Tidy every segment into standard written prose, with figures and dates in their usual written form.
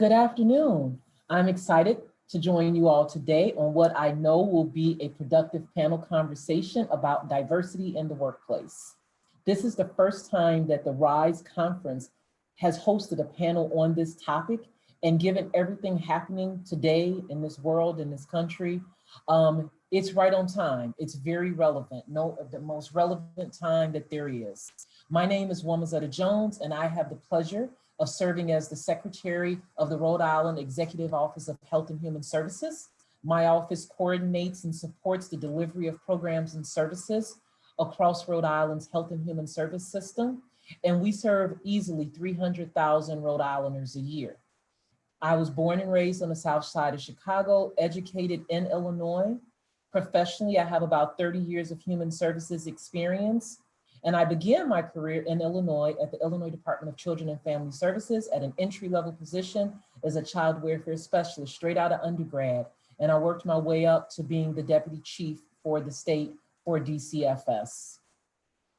Good afternoon. I'm excited to join you all today on what I know will be a productive panel conversation about diversity in the workplace. This is the first time that the R.I.S.E conference has hosted a panel on this topic, and given everything happening today in this world, in this country, it's right on time. It's very relevant, the most relevant time that there is. My name is Womazetta Jones, and I have the pleasure of serving as the Secretary of the Rhode Island Executive Office of Health and Human Services. My office coordinates and supports the delivery of programs and services across Rhode Island's health and human service system, and we serve easily 300,000 Rhode Islanders a year. I was born and raised on the South Side of Chicago, educated in Illinois. Professionally, I have about 30 years of human services experience, and I began my career in Illinois at the Illinois Department of Children and Family Services at an entry-level position as a child welfare specialist straight out of undergrad. And I worked my way up to being the deputy chief for the state for DCFS.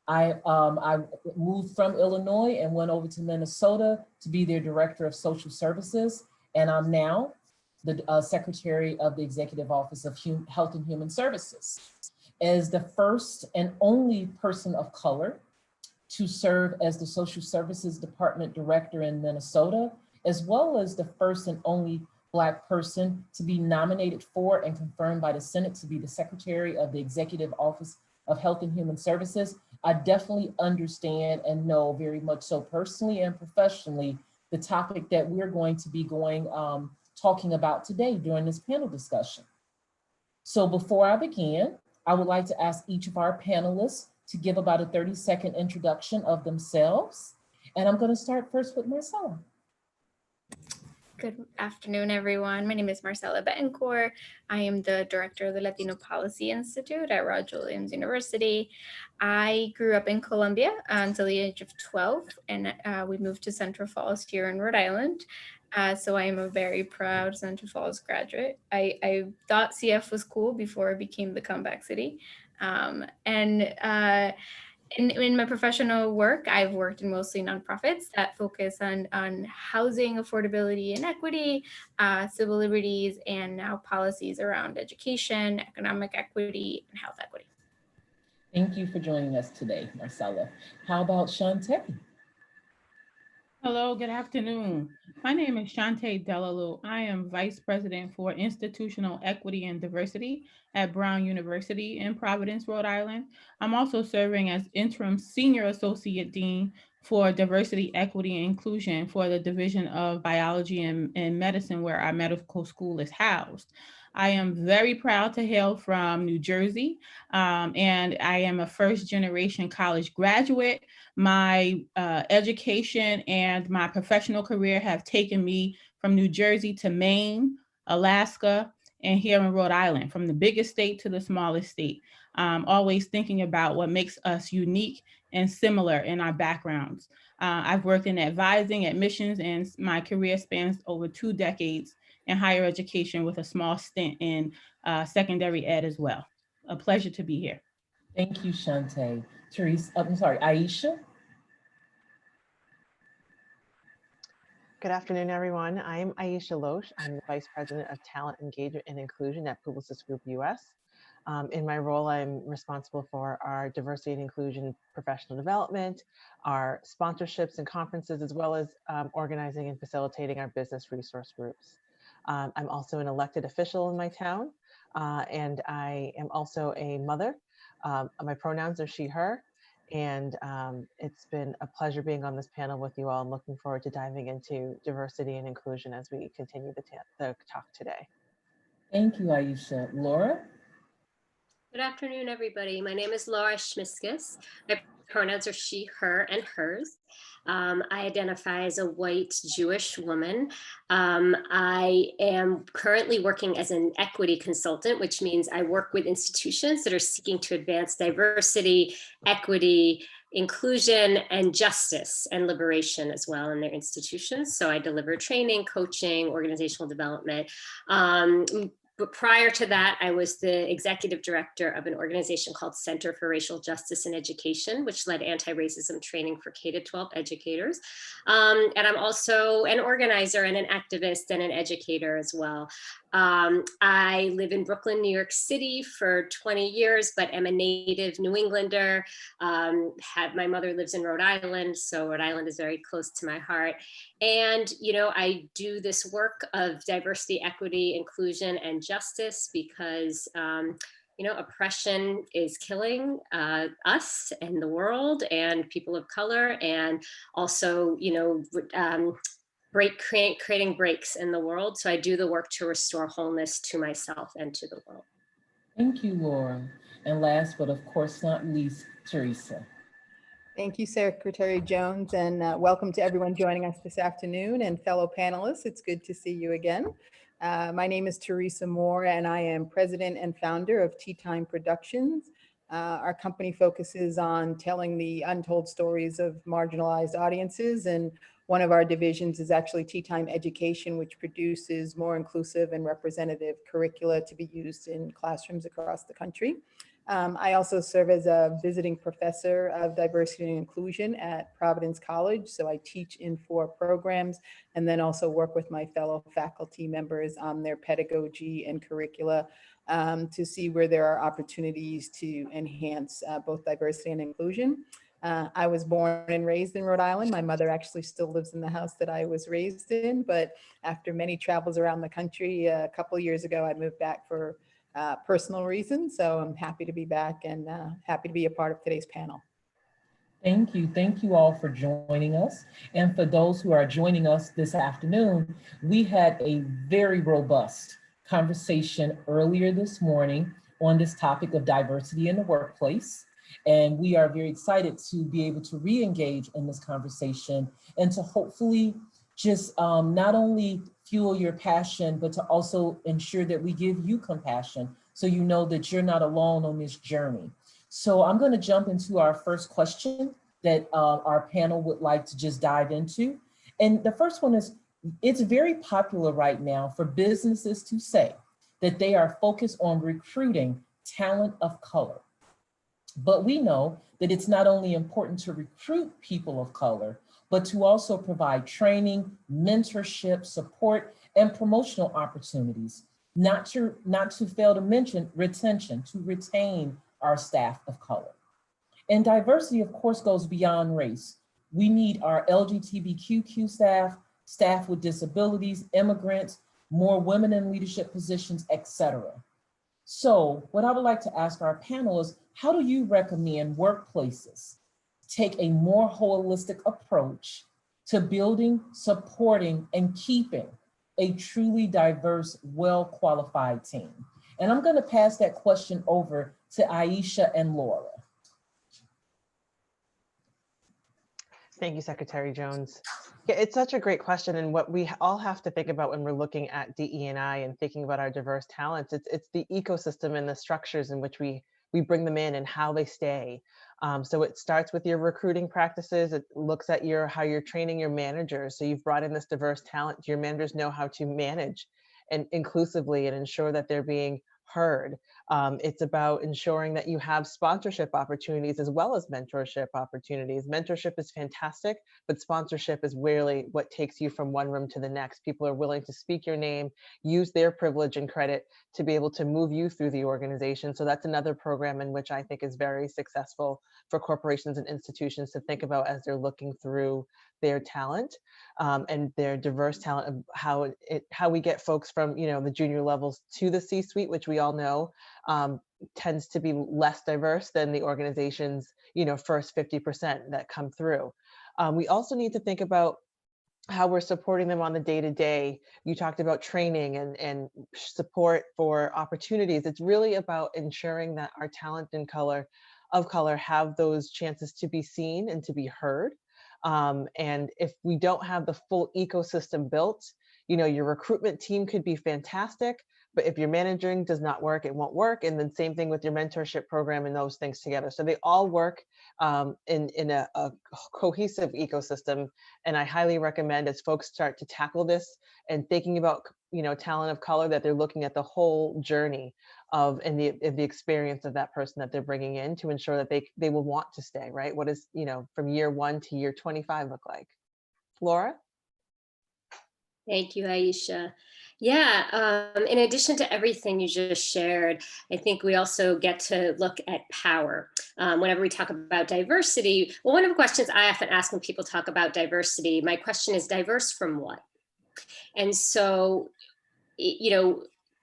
I moved from Illinois and went over to Minnesota to be their director of social services. And I'm now the Secretary of the Executive Office of Health and Human Services. As the first and only person of color to serve as the Social Services Department Director in Minnesota, as well as the first and only Black person to be nominated for and confirmed by the Senate to be the Secretary of the Executive Office of Health and Human Services, I definitely understand and know very much so personally and professionally the topic that we're going to be talking about today during this panel discussion. So before I begin, I would like to ask each of our panelists to give about a 30-second introduction of themselves. And I'm going to start first with Marcella. Good afternoon, everyone. My name is Marcella Betancourt. I am the director of the Latino Policy Institute at Rhode University. I grew up in Columbia until the age of 12, and we moved to Central Falls here in Rhode Island. So I am a very proud Central Falls graduate. I thought CF was cool before it became the comeback city. In my professional work, I've worked in mostly nonprofits that focus on housing affordability and equity, civil liberties, and now policies around education, economic equity, and health equity. Thank you for joining us today, Marcella. How about Shantae? Hello, good afternoon. My name is Shantae Delalu. I am Vice President for Institutional Equity and Diversity at Brown University in Providence, Rhode Island. I'm also serving as Interim Senior Associate Dean for Diversity, Equity, and Inclusion for the Division of Biology and Medicine, where our medical school is housed. I am very proud to hail from New Jersey, and I am a first-generation college graduate. My education and my professional career have taken me from New Jersey to Maine, Alaska, and here in Rhode Island, from the biggest state to the smallest state. Always thinking about what makes us unique and similar in our backgrounds. I've worked in advising, admissions, and my career spans over 2 decades in higher education with a small stint in secondary ed as well. A pleasure to be here. Thank you, Shantae. Aisha? Good afternoon, everyone. I'm Aisha Loesch. I'm the Vice President of Talent Engagement and Inclusion at Publicis Group US. In my role, I'm responsible for our diversity and inclusion professional development, our sponsorships and conferences, as well as organizing and facilitating our business resource groups. I'm also an elected official in my town, and I am also a mother. My pronouns are she, her, and it's been a pleasure being on this panel with you all. I'm looking forward to diving into diversity and inclusion as we continue the talk today. Thank you, Aisha. Laura? Good afternoon, everybody. My name is Laura Schmiskis. My pronouns are she, her, and hers. I identify as a white Jewish woman. I am currently working as an equity consultant, which means I work with institutions that are seeking to advance diversity, equity, inclusion, and justice and liberation as well in their institutions. So I deliver training, coaching, organizational development. But prior to that, I was the executive director of an organization called Center for Racial Justice in Education, which led anti-racism training for K-12 educators. And I'm also an organizer and an activist and an educator as well. I live in Brooklyn, New York City for 20 years, but am a native New Englander. My mother lives in Rhode Island, so Rhode Island is very close to my heart. And, I do this work of diversity, equity, inclusion, and justice because, oppression is killing us and the world and people of color, and also, creating breaks in the world. So I do the work to restore wholeness to myself and to the world. Thank you, Laura. And last, but of course not least, Teresa. Thank you, Secretary Jones, and welcome to everyone joining us this afternoon and fellow panelists. It's good to see you again. My name is Teresa Moore, and I am president and founder of Tea Time Productions. Our company focuses on telling the untold stories of marginalized audiences, and one of our divisions is actually Tea Time Education, which produces more inclusive and representative curricula to be used in classrooms across the country. I also serve as a visiting professor of diversity and inclusion at Providence College. So I teach in 4 programs and then also work with my fellow faculty members on their pedagogy and curricula to see where there are opportunities to enhance both diversity and inclusion. I was born and raised in Rhode Island. My mother actually still lives in the house that I was raised in, but after many travels around the country, a couple of years ago, I moved back for personal reasons. So I'm happy to be back and happy to be a part of today's panel. Thank you. Thank you all for joining us. And for those who are joining us this afternoon, we had a very robust conversation earlier this morning on this topic of diversity in the workplace. And we are very excited to be able to re-engage in this conversation and to hopefully just not only fuel your passion, but to also ensure that we give you compassion so you know that you're not alone on this journey. So I'm going to jump into our first question that our panel would like to just dive into. And the first one is, it's very popular right now for businesses to say that they are focused on recruiting talent of color. But we know that it's not only important to recruit people of color, but to also provide training, mentorship, support, and promotional opportunities, not to fail to mention retention, to retain our staff of color. And diversity, of course, goes beyond race. We need our LGBTQ staff, staff with disabilities, immigrants, more women in leadership positions, etc. So what I would like to ask our panel is, how do you recommend workplaces take a more holistic approach to building, supporting, and keeping a truly diverse, well-qualified team? And I'm going to pass that question over to Aisha and Laura. Thank you, Secretary Jones. Yeah, it's such a great question. And what we all have to think about when we're looking at DE&I and thinking about our diverse talents, it's the ecosystem and the structures in which we bring them in and how they stay. So it starts with your recruiting practices. It looks at how you're training your managers. So you've brought in this diverse talent. Your managers know how to manage and inclusively and ensure that they're being heard. It's about ensuring that you have sponsorship opportunities as well as mentorship opportunities. Mentorship is fantastic, but sponsorship is really what takes you from one room to the next. People are willing to speak your name, use their privilege and credit to be able to move you through the organization. So that's another program in which I think is very successful for corporations and institutions to think about as they're looking through their talent and their diverse talent, of how we get folks from the junior levels to the C-suite, which we all know tends to be less diverse than the organization's first 50% that come through. We also need to think about how we're supporting them on the day-to-day. You talked about training and support for opportunities. It's really about ensuring that our talent of color have those chances to be seen and to be heard. And if we don't have the full ecosystem built, your recruitment team could be fantastic, But if your managing does not work, it won't work. And then same thing with your mentorship program and those things together. So they all work in a cohesive ecosystem. And I highly recommend, as folks start to tackle this and thinking about, talent of color, that they're looking at the whole journey of and the experience of that person that they're bringing in to ensure that they will want to stay, right? What is, from year 1 to year 25 look like? Laura? Thank you, Aisha. Yeah, in addition to everything you just shared, I think we also get to look at power. Whenever we talk about diversity, well, one of the questions I often ask when people talk about diversity, my question is, diverse from what? And so,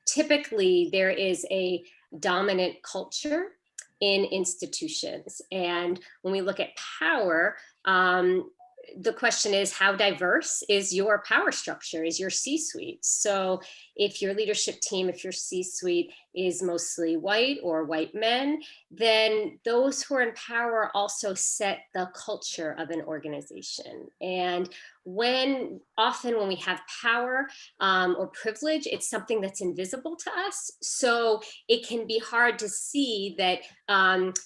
typically there is a dominant culture in institutions. And when we look at power, the question is, how diverse is your power structure, is your C-suite? So if your leadership team, if your C-suite is mostly white or white men, then those who are in power also set the culture of an organization. And often when we have power or privilege, it's something that's invisible to us. So it can be hard to see that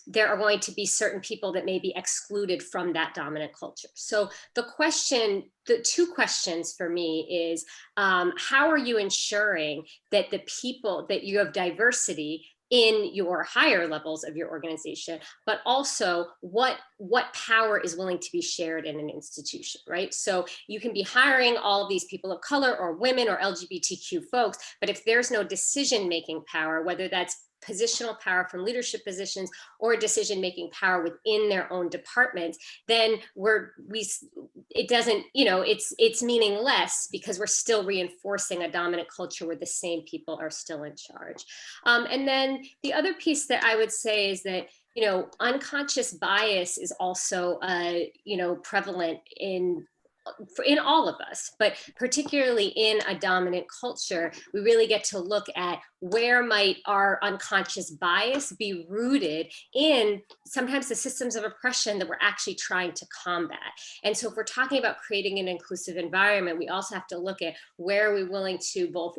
there are going to be certain people that may be excluded from that dominant culture. So the two questions for me is, how are you ensuring that the people, that you have diversity in your higher levels of your organization, but also what power is willing to be shared in an institution, right? So you can be hiring all of these people of color or women or LGBTQ folks, but if there's no decision-making power, whether that's positional power from leadership positions or decision-making power within their own departments, then it doesn't, it's meaningless, because we're still reinforcing a dominant culture where the same people are still in charge. And then the other piece that I would say is that, unconscious bias is also, prevalent in all of us, but particularly in a dominant culture, we really get to look at where might our unconscious bias be rooted in sometimes the systems of oppression that we're actually trying to combat. And so if we're talking about creating an inclusive environment, we also have to look at where are we willing to both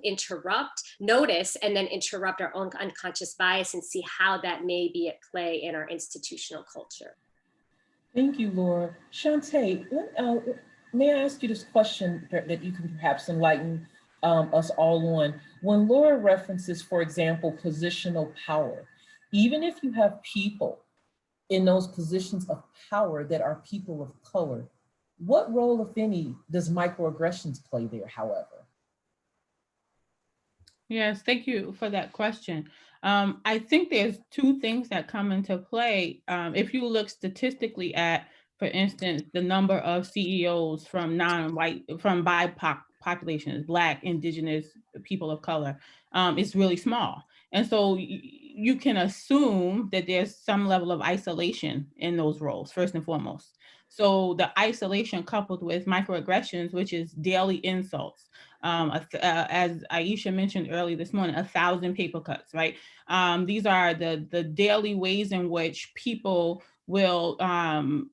notice, and then interrupt our own unconscious bias and see how that may be at play in our institutional culture. Thank you, Laura. Shantae, may I ask you this question that you can perhaps enlighten us all on? When Laura references, for example, positional power, even if you have people in those positions of power that are people of color, what role, if any, does microaggressions play there, however? Yes, thank you for that question. I think there's two things that come into play. If you look statistically at, for instance, the number of CEOs from from BIPOC populations, Black, Indigenous, people of color, it's really small. And so you can assume that there's some level of isolation in those roles, first and foremost. So the isolation coupled with microaggressions, which is daily insults, as Aisha mentioned earlier this morning, 1,000 paper cuts, right? These are the daily ways in which people will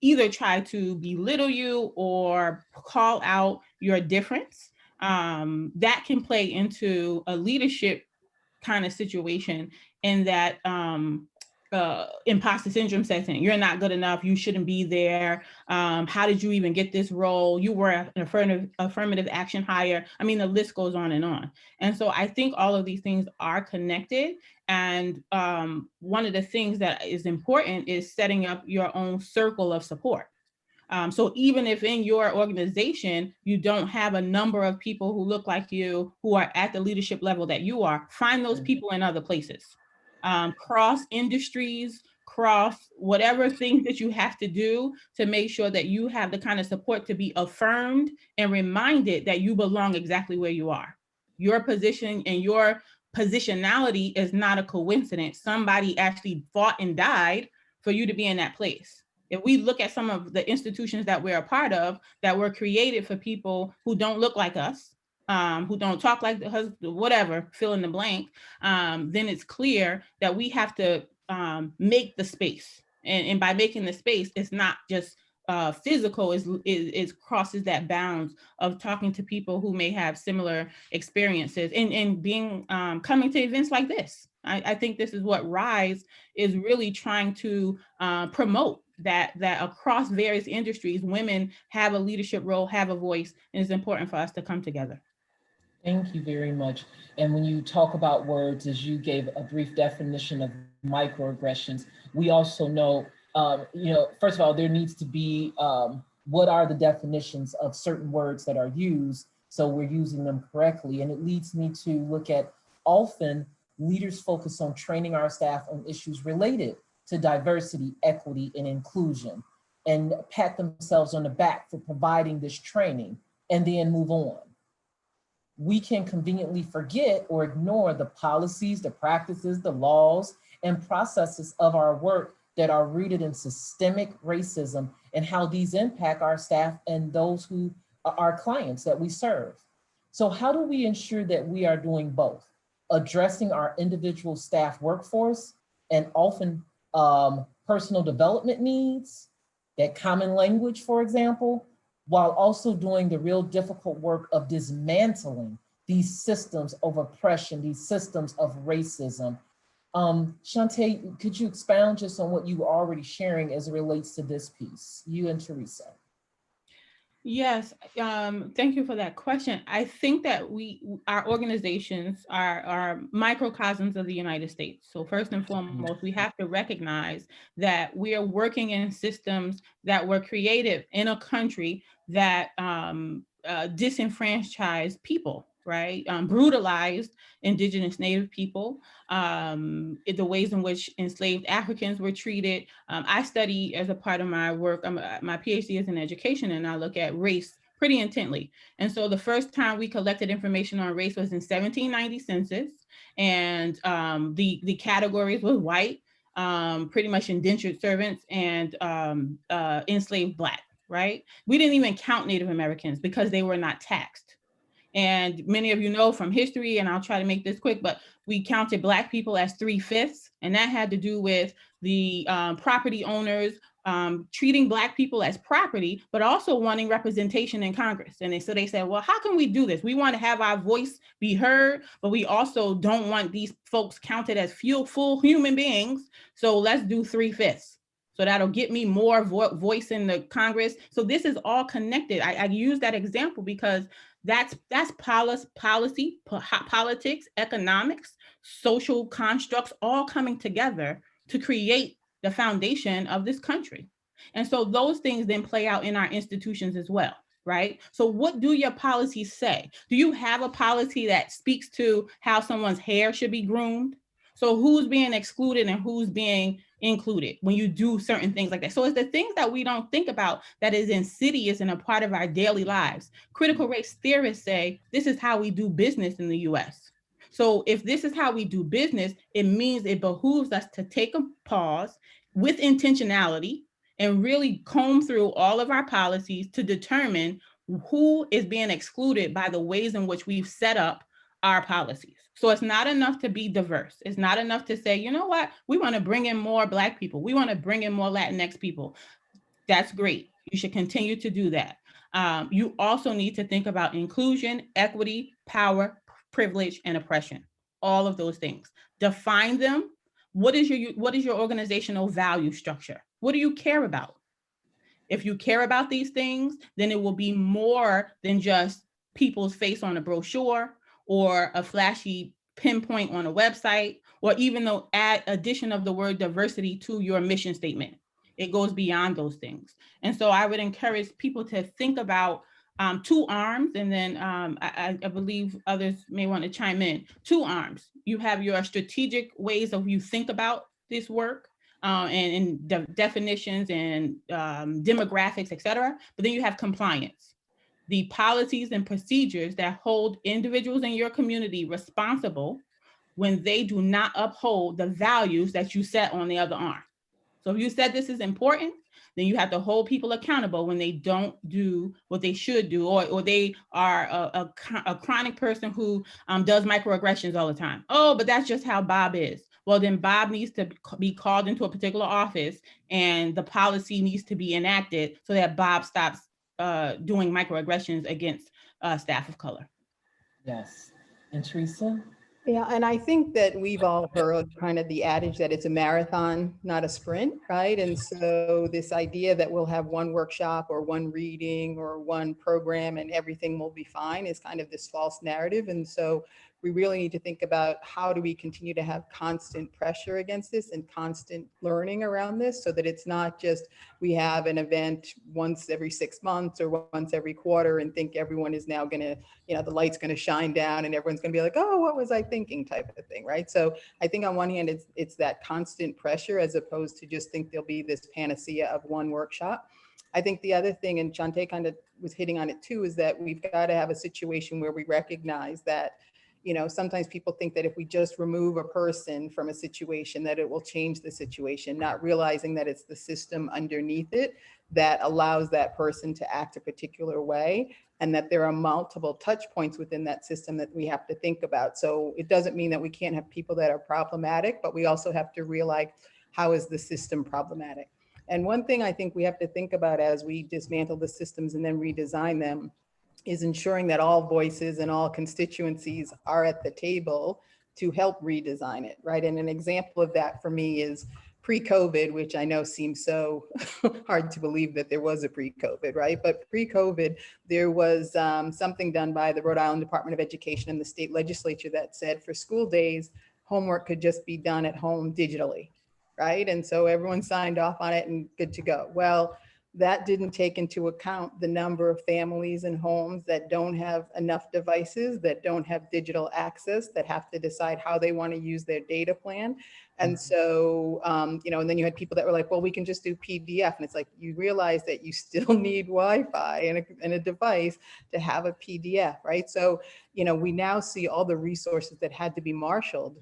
either try to belittle you or call out your difference. That can play into a leadership kind of situation, in that imposter syndrome sets in. You're not good enough. You shouldn't be there. How did you even get this role? You were an affirmative action hire. I mean, the list goes on and on. And so I think all of these things are connected. And one of the things that is important is setting up your own circle of support. So even if in your organization, you don't have a number of people who look like you, who are at the leadership level that you are, find those people in other places. Cross industries, cross whatever things that you have to do to make sure that you have the kind of support to be affirmed and reminded that you belong exactly where you are. Your position and your positionality is not a coincidence. Somebody actually fought and died for you to be in that place. If we look at some of the institutions that we're a part of that were created for people who don't look like us, who don't talk like the husband, whatever, fill in the blank, then it's clear that we have to make the space. And by making the space, it's not just physical is crosses that bounds of talking to people who may have similar experiences and being coming to events like this. I think this is what R.I.S.E is really trying to promote, that across various industries, women have a leadership role, have a voice, and it's important for us to come together. Thank you very much. And when you talk about words, as you gave a brief definition of microaggressions, we also know, first of all, there needs to be what are the definitions of certain words that are used, so we're using them correctly. And it leads me to look at, often leaders focus on training our staff on issues related to diversity, equity, and inclusion, and pat themselves on the back for providing this training and then move on. We can conveniently forget or ignore the policies, the practices, the laws, and processes of our work that are rooted in systemic racism and how these impact our staff and those who are our clients that we serve. So how do we ensure that we are doing both? Addressing our individual staff workforce and often personal development needs, that common language, for example, while also doing the real difficult work of dismantling these systems of oppression, these systems of racism. Shantae, could you expound just on what you were already sharing as it relates to this piece, you and Teresa? Yes, thank you for that question. I think that our organizations are microcosms of the United States. So first and foremost, we have to recognize that we are working in systems that were created in a country that disenfranchised people, right? Brutalized Indigenous Native people, the ways in which enslaved Africans were treated. I study, as a part of my work, my PhD is in education, and I look at race pretty intently. And so the first time we collected information on race was in 1790 census, and the categories were white, pretty much indentured servants, and enslaved Black, right? We didn't even count Native Americans because they were not taxed. And many of you know from history, and I'll try to make this quick, but we counted Black people as 3/5, and that had to do with the property owners treating Black people as property, but also wanting representation in Congress. And so they said, well, how can we do this? We want to have our voice be heard, but we also don't want these folks counted as full human beings. So let's do 3/5. So that'll get me more voice in the Congress. So this is all connected. I use that example because that's policy, politics, economics, social constructs, all coming together to create the foundation of this country. And so those things then play out in our institutions as well, right? So what do your policies say? Do you have a policy that speaks to how someone's hair should be groomed? So who's being excluded and who's being included when you do certain things like that? So it's the things that we don't think about that is insidious and a part of our daily lives. Critical race theorists say this is how we do business in the US. So if this is how we do business, it means it behooves us to take a pause with intentionality and really comb through all of our policies to determine who is being excluded by the ways in which we've set up our policies. So it's not enough to be diverse. It's not enough to say, you know what, we want to bring in more Black people. We want to bring in more Latinx people. That's great. You should continue to do that. You also need to think about inclusion, equity, power, privilege, and oppression. All of those things. Define them. What is your organizational value structure? What do you care about? If you care about these things, then it will be more than just people's face on a brochure or a flashy pinpoint on a website, or even the addition of the word diversity to your mission statement. It goes beyond those things. And so I would encourage people to think about two arms, and then I believe others may want to chime in. Two arms. You have your strategic ways of you think about this work, and definitions and demographics, et cetera. But then you have compliance, the policies and procedures that hold individuals in your community responsible when they do not uphold the values that you set on the other arm. So if you said this is important, then you have to hold people accountable when they don't do what they should do, or they are a chronic person who does microaggressions all the time. Oh, but that's just how Bob is. well, then Bob needs to be called into a particular office and the policy needs to be enacted so that Bob stops doing microaggressions against staff of color. Yes. And Teresa? Yeah, and I think that we've all heard kind of the adage that it's a marathon, not a sprint, right? And so this idea that we'll have one workshop or one reading or one program and everything will be fine is kind of this false narrative. And so we really need to think about how do we continue to have constant pressure against this and constant learning around this so that it's not just we have an event once every 6 months or once every quarter and think everyone is now going to, the light's going to shine down and everyone's going to be like, oh, what was I thinking type of thing, right? So I think on one hand, it's that constant pressure as opposed to just think there'll be this panacea of one workshop. I think the other thing, and Shante kind of was hitting on it too, is that we've got to have a situation where we recognize that sometimes people think that if we just remove a person from a situation, that it will change the situation, not realizing that it's the system underneath it that allows that person to act a particular way, and that there are multiple touch points within that system that we have to think about. So it doesn't mean that we can't have people that are problematic, but we also have to realize how is the system problematic. And one thing I think we have to think about as we dismantle the systems and then redesign them is ensuring that all voices and all constituencies are at the table to help redesign it, right? And an example of that for me is pre-COVID, which I know seems so hard to believe that there was a pre-COVID, right? But pre-COVID, there was something done by the Rhode Island Department of Education and the state legislature that said for school days, homework could just be done at home digitally, right? And so everyone signed off on it and good to go. Well, that didn't take into account the number of families and homes that don't have enough devices, that don't have digital access, that have to decide how they want to use their data plan. And so, and then you had people that were like, well, we can just do PDF. And it's like, you realize that you still need Wi-Fi and a device to have a PDF, right? So, we now see all the resources that had to be marshaled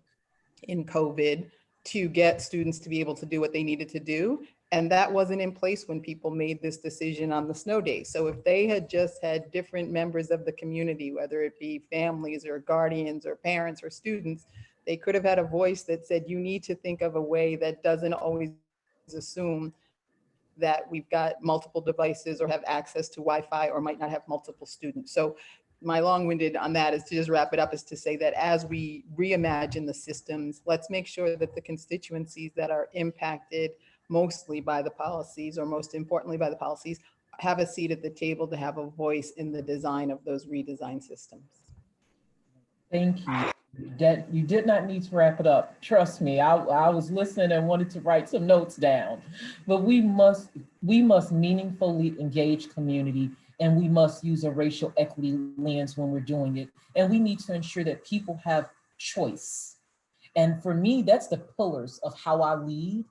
in COVID to get students to be able to do what they needed to do. And that wasn't in place when people made this decision on the snow days. So if they had just had different members of the community, whether it be families or guardians or parents or students, they could have had a voice that said, you need to think of a way that doesn't always assume that we've got multiple devices or have access to Wi-Fi or might not have multiple students. So my long-winded on that is to just wrap it up, is to say that as we reimagine the systems, let's make sure that the constituencies that are impacted mostly by the policies, or most importantly by the policies, have a seat at the table to have a voice in the design of those redesigned systems. Thank you. That you did not need to wrap it up. Trust me, I was listening and wanted to write some notes down. But we must meaningfully engage community, and we must use a racial equity lens when we're doing it. And we need to ensure that people have choice. And for me, that's the pillars of how I lead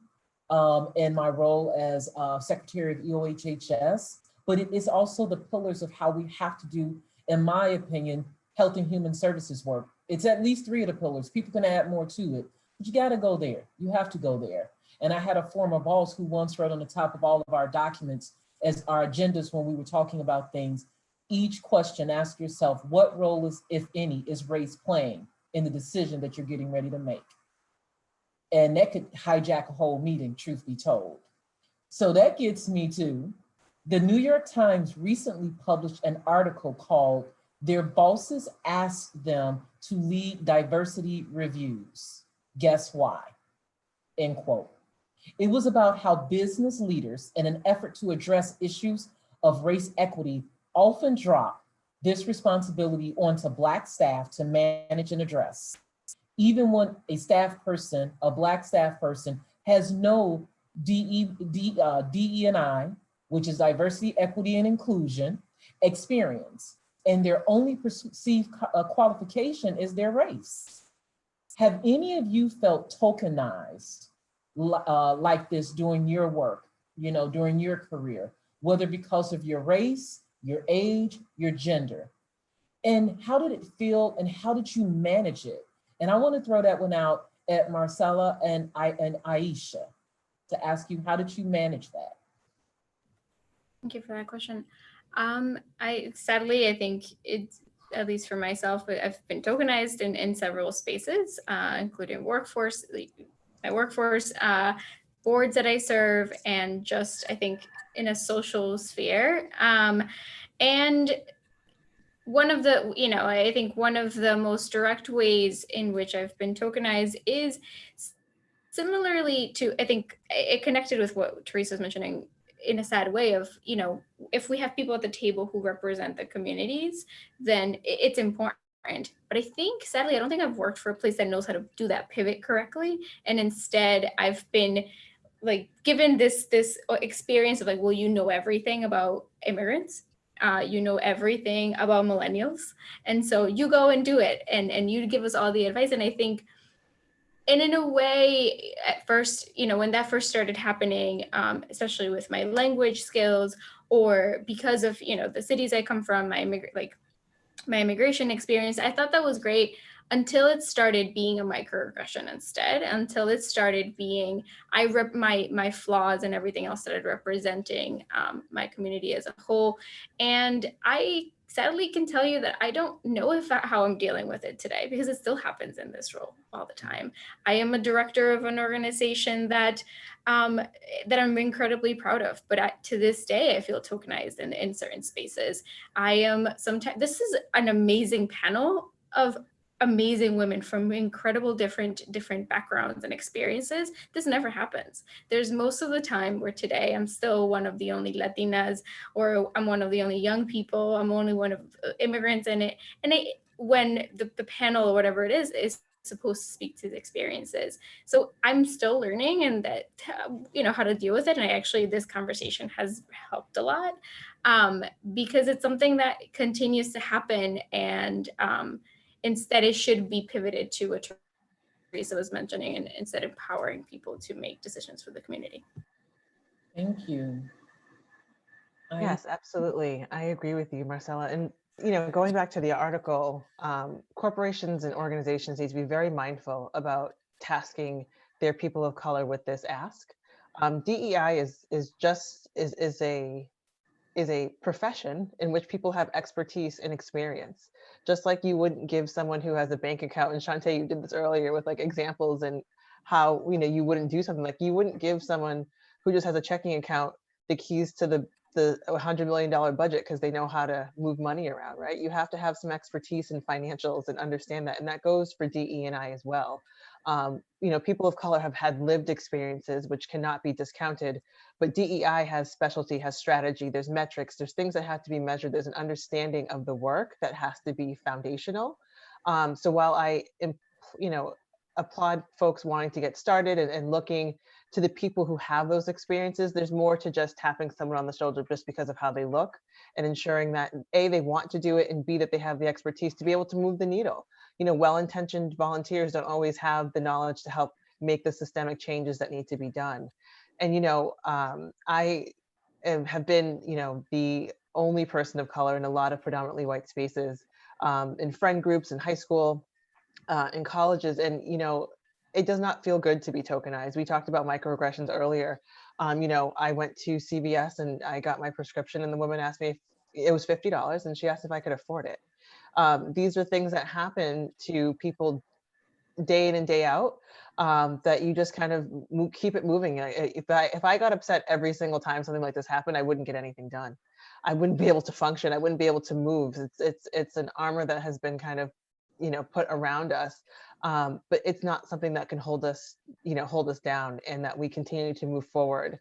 in my role as Secretary of EOHHS. But it is also the pillars of how we have to do, in my opinion, health and human services work. It's at least 3 of the pillars. People can add more to it, but you got to go there. You have to go there. And I had a former boss who once wrote on the top of all of our documents as our agendas when we were talking about things, each question, ask yourself, what role is, if any, is race playing in the decision that you're getting ready to make? And that could hijack a whole meeting, truth be told. So that gets me to, the New York Times recently published an article called "Their Bosses Asked Them to Lead Diversity Reviews. Guess why?" End quote. It was about how business leaders, in an effort to address issues of race equity, often drop this responsibility onto Black staff to manage and address. Even when a Black staff person has no DE&I, which is diversity, equity, and inclusion, experience, and their only perceived qualification is their race. Have any of you felt tokenized like this during your work, during your career, whether because of your race, your age, your gender? And how did it feel, and how did you manage it? And I want to throw that one out at Marcella and Aisha to ask you, how did you manage that? Thank you for that question. I think at least for myself, I've been tokenized in several spaces, including workforce, my workforce, boards that I serve, and just, I think, in a social sphere. And one of the, I think one of the most direct ways in which I've been tokenized is similarly to, I think it connected with what Teresa was mentioning in a sad way of, if we have people at the table who represent the communities, then it's important. But I think, sadly, I don't think I've worked for a place that knows how to do that pivot correctly. And instead I've been like given this experience of like, well, you know everything about immigrants, you know everything about millennials, and so you go and do it, and you give us all the advice. And I think, and in a way, at first, when that first started happening, especially with my language skills, or because of the cities I come from, my immigration experience, I thought that was great until it started being a microaggression instead, until it started being, my flaws and everything else started representing my community as a whole. And I sadly can tell you that I don't know how I'm dealing with it today, because it still happens in this role all the time. I am a director of an organization that I'm incredibly proud of, but to this day, I feel tokenized in certain spaces. I am sometimes, this is an amazing panel of amazing women from incredible different backgrounds and experiences. This never happens. There's most of the time where today I'm still one of the only Latinas, or I'm one of the only young people, I'm only one of immigrants in it. And when the panel or whatever it is supposed to speak to the experiences. So I'm still learning, and that, how to deal with it. And this conversation has helped a lot, because it's something that continues to happen. And instead it should be pivoted to what Teresa was mentioning, and instead empowering people to make decisions for the community. Thank you. Yes, absolutely. I agree with you, Marcella. And, going back to the article, corporations and organizations need to be very mindful about tasking their people of color with this ask. DEI is a profession in which people have expertise and experience. Just like you wouldn't give someone who has a bank account, and Shantae, you did this earlier with like examples and how, you wouldn't do something, like you wouldn't give someone who just has a checking account the keys to the $100 million budget because they know how to move money around, right? You have to have some expertise in financials and understand that. And that goes for DE&I as well. People of color have had lived experiences which cannot be discounted, but DEI has specialty, has strategy, there's metrics, there's things that have to be measured, there's an understanding of the work that has to be foundational. So while I, applaud folks wanting to get started and looking to the people who have those experiences, there's more to just tapping someone on the shoulder just because of how they look, and ensuring that A, they want to do it, and B, that they have the expertise to be able to move the needle. Well-intentioned volunteers don't always have the knowledge to help make the systemic changes that need to be done. And, I have been, the only person of color in a lot of predominantly white spaces, in friend groups, in high school, in colleges. And, it does not feel good to be tokenized. We talked about microaggressions earlier. I went to CVS and I got my prescription, and the woman asked me if it was $50, and she asked if I could afford it. These are things that happen to people day in and day out, that you just kind of keep it moving. If I got upset every single time something like this happened, I wouldn't get anything done. I wouldn't be able to function. I wouldn't be able to move. It's an armor that has been kind of, put around us. But it's not something that can hold us down, and that we continue to move forward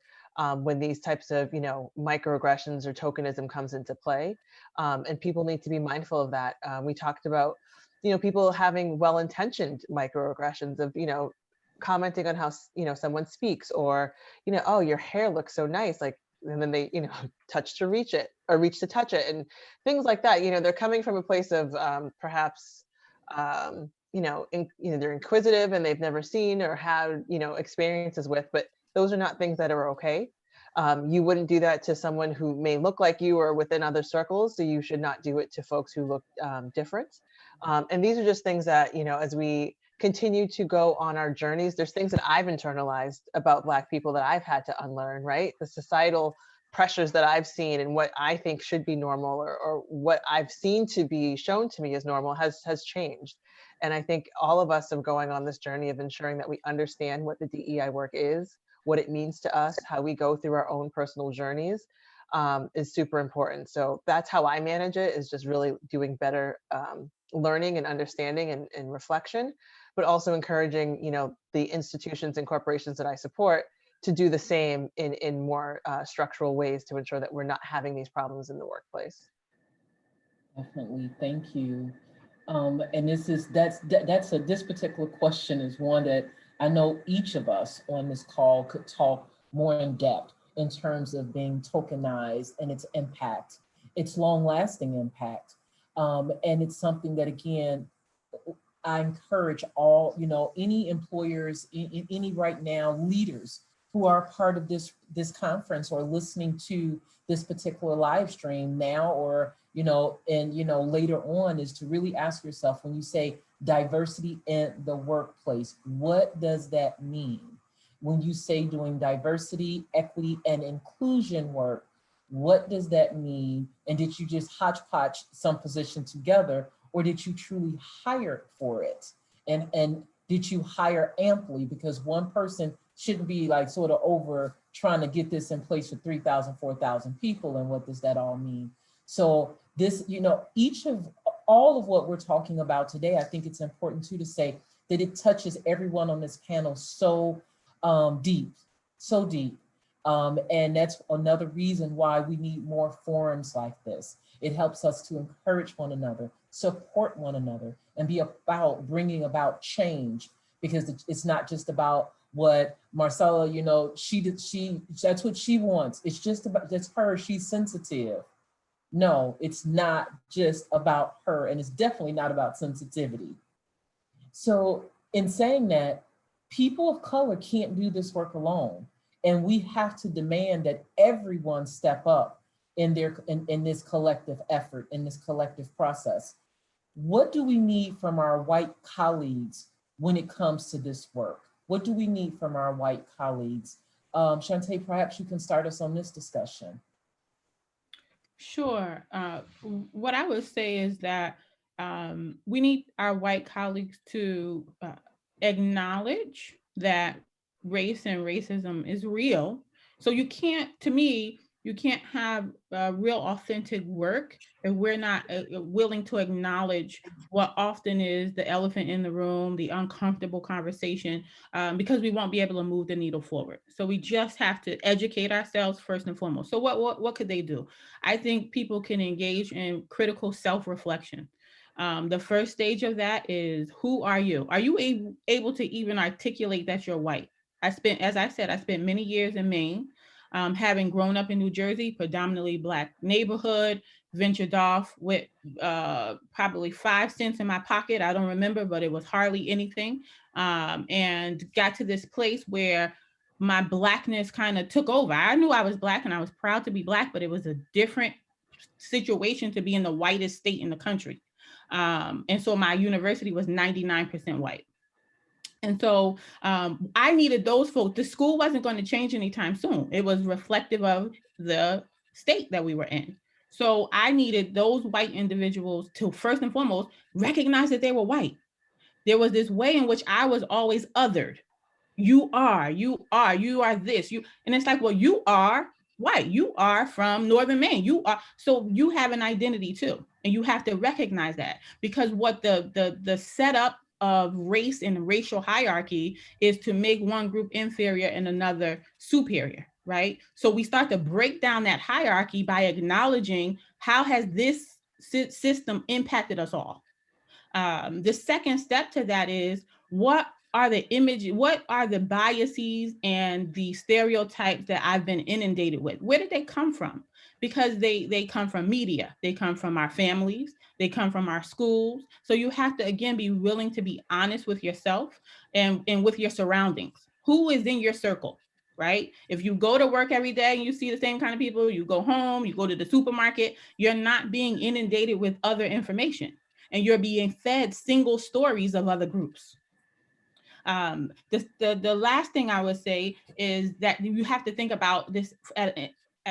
when these types of, microaggressions or tokenism comes into play. And people need to be mindful of that. We talked about, people having well-intentioned microaggressions of, commenting on how, someone speaks, or, oh, your hair looks so nice. Like, and then they, touch to reach it, or reach to touch it, and things like that. They're coming from a place of perhaps, they're inquisitive and they've never seen or had, experiences with, but those are not things that are okay. You wouldn't do that to someone who may look like you or within other circles. So you should not do it to folks who look different. And these are just things that, as we continue to go on our journeys, there's things that I've internalized about Black people that I've had to unlearn, right? The societal pressures that I've seen and what I think should be normal, or what I've seen to be shown to me as normal has changed. And I think all of us are going on this journey of ensuring that we understand what the DEI work is, what it means to us, how we go through our own personal journeys, is super important. So that's how I manage it, is just really doing better learning and understanding and reflection, but also encouraging, the institutions and corporations that I support to do the same in more structural ways to ensure that we're not having these problems in the workplace. Definitely, thank you. And this particular question is one that I know each of us on this call could talk more in depth in terms of being tokenized and its impact, its long-lasting impact. And it's something that, again, I encourage all, any employers, any right now leaders who are part of this conference or listening to this particular live stream now, or later on, is to really ask yourself, when you say diversity in the workplace, what does that mean? When you say doing diversity, equity, and inclusion work, what does that mean? And did you just hodgepodge some position together, or did you truly hire for it? And did you hire amply? Because one person shouldn't be like sort of over trying to get this in place for 3,000, 4,000 people. And what does that all mean? So this, all of what we're talking about today, I think it's important too to say that it touches everyone on this panel so deep. And that's another reason why we need more forums like this. It helps us to encourage one another, support one another, and be about bringing about change, because it's not just about what Marcella, that's what she wants. It's just about, that's her, she's sensitive. No, it's not just about her, and it's definitely not about sensitivity. So in saying that, people of color can't do this work alone. And we have to demand that everyone step up in this collective effort, in this collective process. What do we need from our white colleagues when it comes to this work? What do we need from our white colleagues? Shantae, perhaps you can start us on this discussion. Sure. What I would say is that we need our white colleagues to acknowledge that race and racism is real. So you can't have real authentic work if we're not willing to acknowledge what often is the elephant in the room, the uncomfortable conversation, because we won't be able to move the needle forward. So we just have to educate ourselves first and foremost. So what could they do? I think people can engage in critical self-reflection. The first stage of that is, who are you? Are you able to even articulate that you're white? As I said, I spent many years in Maine. Having grown up in New Jersey, predominantly Black neighborhood, ventured off with probably 5 cents in my pocket. I don't remember, but it was hardly anything. And got to this place where my Blackness kind of took over. I knew I was Black and I was proud to be Black, but it was a different situation to be in the whitest state in the country. And so my university was 99% white. And so I needed those folks. The school wasn't going to change anytime soon. It was reflective of the state that we were in. So I needed those white individuals to, first and foremost, recognize that they were white. There was this way in which I was always othered. You are this, and it's like, well, you are white. You are from Northern Maine. So you have an identity too. And you have to recognize that, because what the setup of race and racial hierarchy is to make one group inferior and another superior, right? So we start to break down that hierarchy by acknowledging, how has this system impacted us all? The second step to that is, what are the biases and the stereotypes that I've been inundated with? Where did they come from? Because they come from media, they come from our families, they come from our schools. So you have to, again, be willing to be honest with yourself and with your surroundings. Who is in your circle, right? If you go to work every day and you see the same kind of people, you go home, you go to the supermarket, you're not being inundated with other information, and you're being fed single stories of other groups. The last thing I would say is that you have to think about this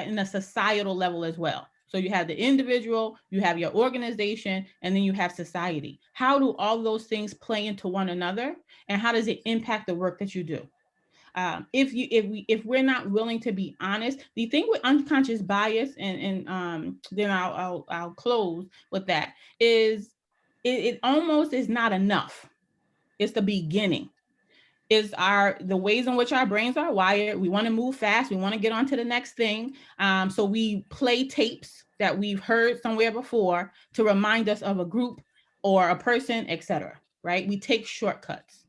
in a societal level as well. So you have the individual, you have your organization, and then you have society. How do all those things play into one another, and how does it impact the work that you do? If we're not willing to be honest, the thing with unconscious bias, and then I'll close with that, is it almost is not enough. It's the beginning. Is the ways in which our brains are wired. We want to move fast. We want to get on to the next thing. So we play tapes that we've heard somewhere before to remind us of a group or a person, etc. Right? We take shortcuts.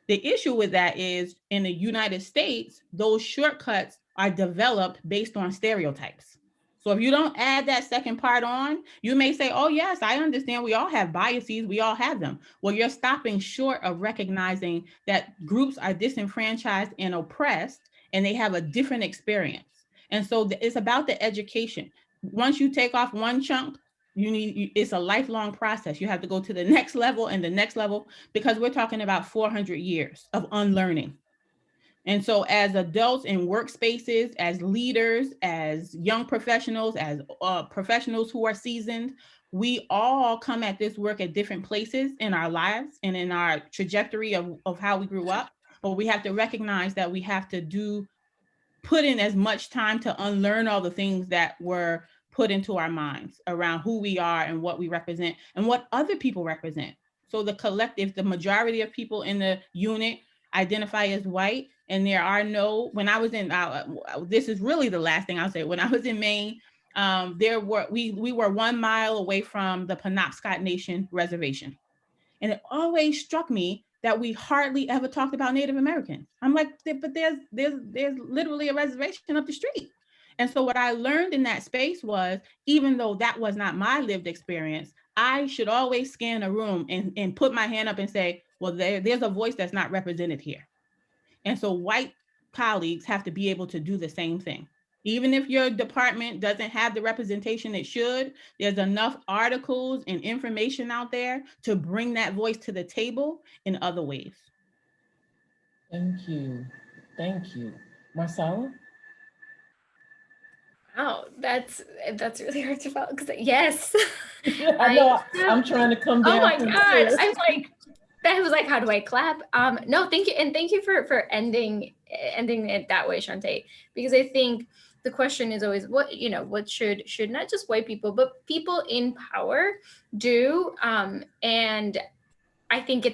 The issue with that is in the United States, those shortcuts are developed based on stereotypes. So if you don't add that second part on, you may say, oh, yes, I understand. We all have biases. We all have them. Well, you're stopping short of recognizing that groups are disenfranchised and oppressed, and they have a different experience. And so it's about the education. Once you take off one chunk, it's a lifelong process. You have to go to the next level and the next level, because we're talking about 400 years of unlearning. And so as adults in workspaces, as leaders, as young professionals, as professionals who are seasoned, we all come at this work at different places in our lives and in our trajectory of how we grew up. But we have to recognize that we have to put in as much time to unlearn all the things that were put into our minds around who we are and what we represent and what other people represent. So the collective, the majority of people in the unit identify as white, and there are no, when I was in, this is really the last thing I'll say, when I was in Maine, we were 1 mile away from the Penobscot Nation reservation. And it always struck me that we hardly ever talked about Native Americans. I'm like, but there's literally a reservation up the street. And so what I learned in that space was, even though that was not my lived experience, I should always scan a room and put my hand up and say, well, there's a voice that's not represented here. And so white colleagues have to be able to do the same thing. Even if your department doesn't have the representation it should, there's enough articles and information out there to bring that voice to the table in other ways. Thank you. Thank you. Marcella? Wow, that's really hard to follow. Yes. I know I'm trying to come down. Oh my God. I was like, how do I clap? No, thank you. And thank you for ending it that way, Shantae, because I think the question is always what should not just white people, but people in power do. And I think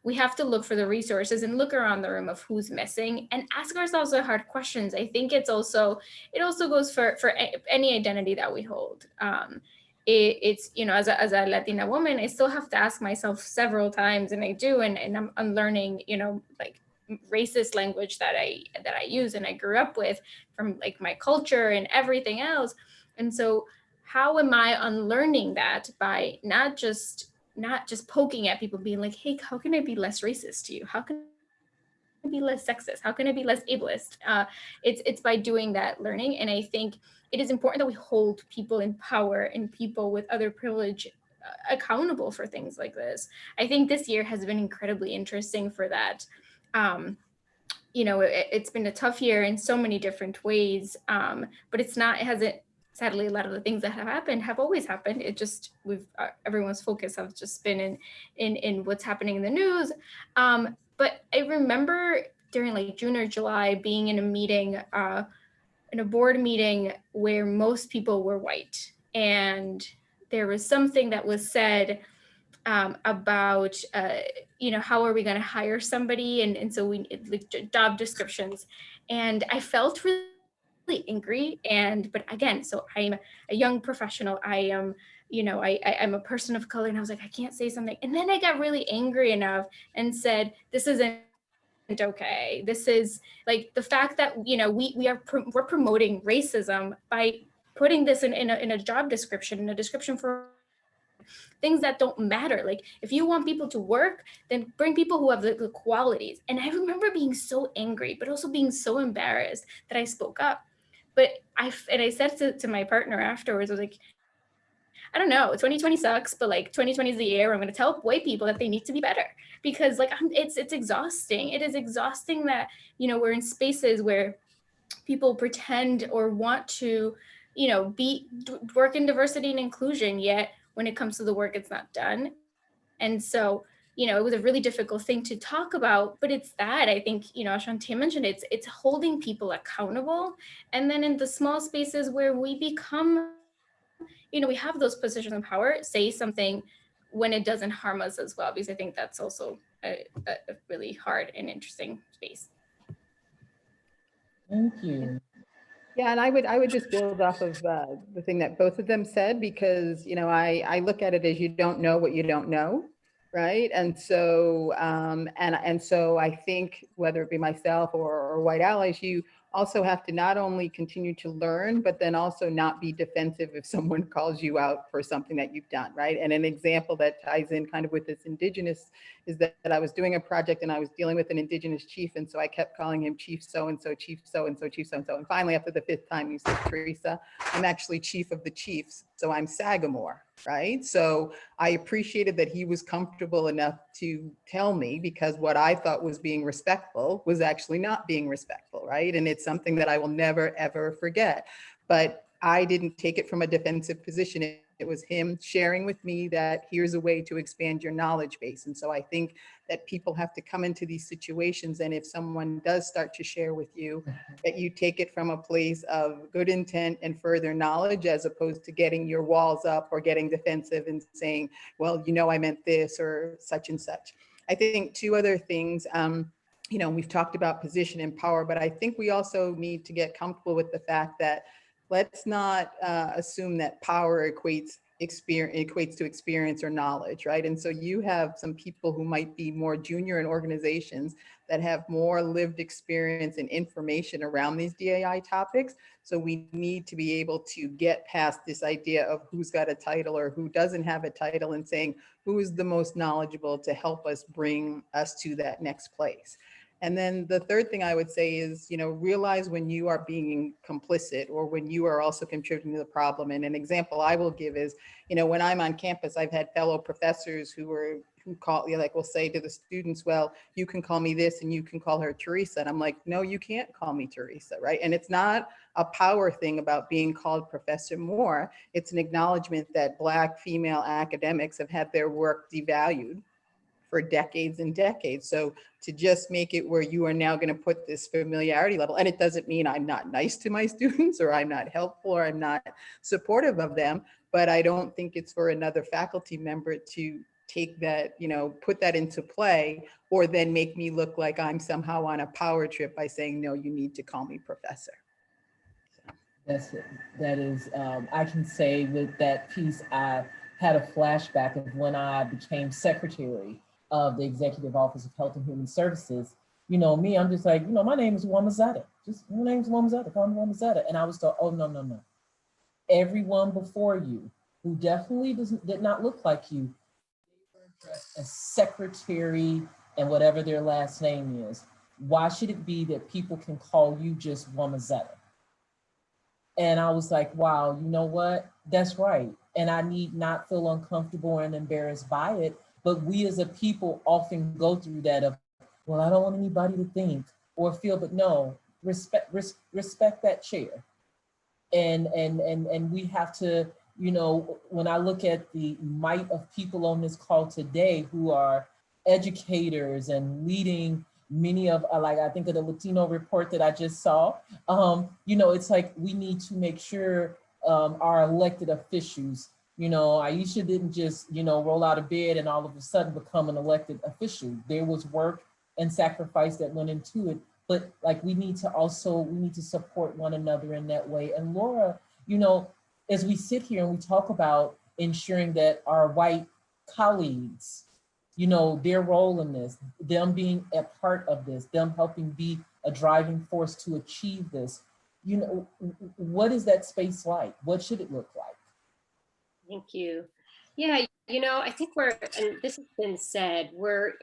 we have to look for the resources and look around the room of who's missing and ask ourselves the hard questions. I think it also goes for any identity that we hold. It's as a Latina woman, I still have to ask myself several times, and I do, and I'm unlearning, like racist language that I use and I grew up with from like my culture and everything else. And so how am I unlearning that by not just poking at people, being like, hey, how can I be less racist to you? How can I be less sexist? How can I be less ableist? It's by doing that learning. And I think it is important that we hold people in power and people with other privilege accountable for things like this. I think this year has been incredibly interesting for that. It's been a tough year in so many different ways, but it hasn't. Sadly, a lot of the things that have happened have always happened. It just everyone's focus has just been in what's happening in the news. But I remember during like June or July being in a meeting, in a board meeting where most people were white, and there was something that was said about how are we going to hire somebody, and so we like job descriptions, and I felt really angry. But again, so I'm a young professional. I am, I'm a person of color, and I was like, I can't say something. And then I got really angry enough and said, this isn't okay. This is like the fact that, we're promoting racism by putting this in a job description, in a description for things that don't matter. Like if you want people to work, then bring people who have the qualities. And I remember being so angry, but also being so embarrassed that I spoke up. But I said to my partner afterwards, I was like, I don't know, 2020 sucks, but like 2020 is the year where I'm going to tell white people that they need to be better, because like it's exhausting. It is exhausting that, we're in spaces where people pretend or want to, work in diversity and inclusion, yet when it comes to the work, it's not done. And so, it was a really difficult thing to talk about, but it's that I think, Ashante mentioned it's holding people accountable. And then in the small spaces where we become, we have those positions of power, say something when it doesn't harm us as well, because I think that's also a really hard and interesting space. Thank you. Yeah, and I would just build off of the thing that both of them said, because I look at it as you don't know what you don't know, right? And so and so I think whether it be myself or white allies, you also have to not only continue to learn, but then also not be defensive if someone calls you out for something that you've done, right? And an example that ties in kind of with this Indigenous is that I was doing a project and I was dealing with an Indigenous chief. And so I kept calling him Chief so-and-so, Chief so-and-so, Chief so-and-so. And finally, after the 5th time, he said, Teresa, I'm actually Chief of the Chiefs. So I'm Sagamore, right? So I appreciated that he was comfortable enough to tell me, because what I thought was being respectful was actually not being respectful, right? And it's something that I will never, ever forget. But I didn't take it from a defensive position. It was him sharing with me that here's a way to expand your knowledge base. And so I think that people have to come into these situations. And if someone does start to share with you, that you take it from a place of good intent and further knowledge, as opposed to getting your walls up or getting defensive and saying, well, I meant this or such and such. I think 2 other things, we've talked about position and power, but I think we also need to get comfortable with the fact that let's not assume that power equates to experience or knowledge, right? And so you have some people who might be more junior in organizations that have more lived experience and information around these DAI topics. So we need to be able to get past this idea of who's got a title or who doesn't have a title, and saying who is the most knowledgeable to help us bring us to that next place. And then the third thing I would say is, realize when you are being complicit or when you are also contributing to the problem. And an example I will give is, when I'm on campus, I've had fellow professors who will say to the students, well, you can call me this and you can call her Teresa. And I'm like, no, you can't call me Teresa, right? And it's not a power thing about being called Professor Moore. It's an acknowledgement that Black female academics have had their work devalued for decades and decades. So to just make it where you are now going to put this familiarity level, and it doesn't mean I'm not nice to my students or I'm not helpful or I'm not supportive of them, but I don't think it's for another faculty member to take that, put that into play, or then make me look like I'm somehow on a power trip by saying, no, you need to call me professor. That's it. That is, I can say with that piece, I had a flashback of when I became secretary of the Executive Office of Health and Human Services. Me, I'm just like, my name is Womazetta. My name's Womazetta, call me Womazetta. And I was told, oh, no. Everyone before you who definitely did not look like you, they were addressed as secretary and whatever their last name is. Why should it be that people can call you just Womazetta? And I was like, wow, you know what? That's right. And I need not feel uncomfortable and embarrassed by it. But we as a people often go through that of, well, I don't want anybody to think or feel, but no, respect that chair. And we have to, when I look at the might of people on this call today who are educators and leading many of, like, I think of the Latino report that I just saw, it's like we need to make sure our elected officials, Aisha didn't just, roll out of bed and all of a sudden become an elected official. There was work and sacrifice that went into it. But like, we need to support one another in that way. And Laura, as we sit here and we talk about ensuring that our white colleagues, their role in this, them being a part of this, them helping be a driving force to achieve this, what is that space like? What should it look like? Thank you. Yeah, I think and this has been said, we're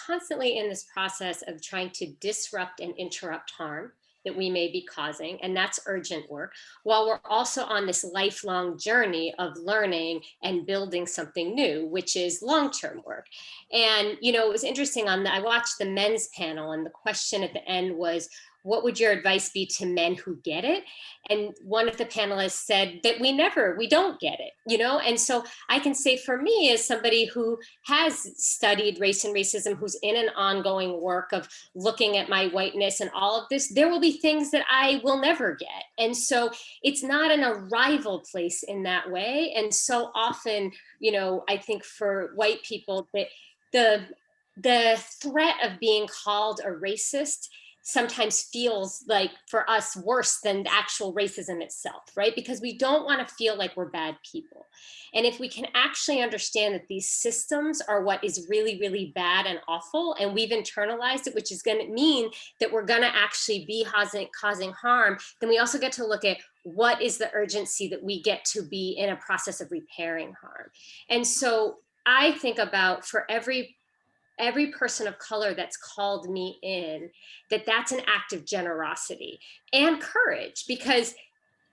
constantly in this process of trying to disrupt and interrupt harm that we may be causing, and that's urgent work, while we're also on this lifelong journey of learning and building something new, which is long-term work. And, it was interesting I watched the men's panel, and the question at the end was, what would your advice be to men who get it? And one of the panelists said that we don't get it, you know? And so I can say for me, as somebody who has studied race and racism, who's in an ongoing work of looking at my whiteness and all of this, there will be things that I will never get. And so it's not an arrival place in that way. And so often, you know, I think for white people that the threat of being called a racist sometimes feels like for us worse than the actual racism itself, right? Because we don't want to feel like we're bad people. And if we can actually understand that these systems are what is really, really bad and awful, and we've internalized it, which is going to mean that we're going to actually be causing harm, then we also get to look at what is the urgency that we get to be in a process of repairing harm. And so I think about for every person of color that's called me in, that's an act of generosity and courage. Because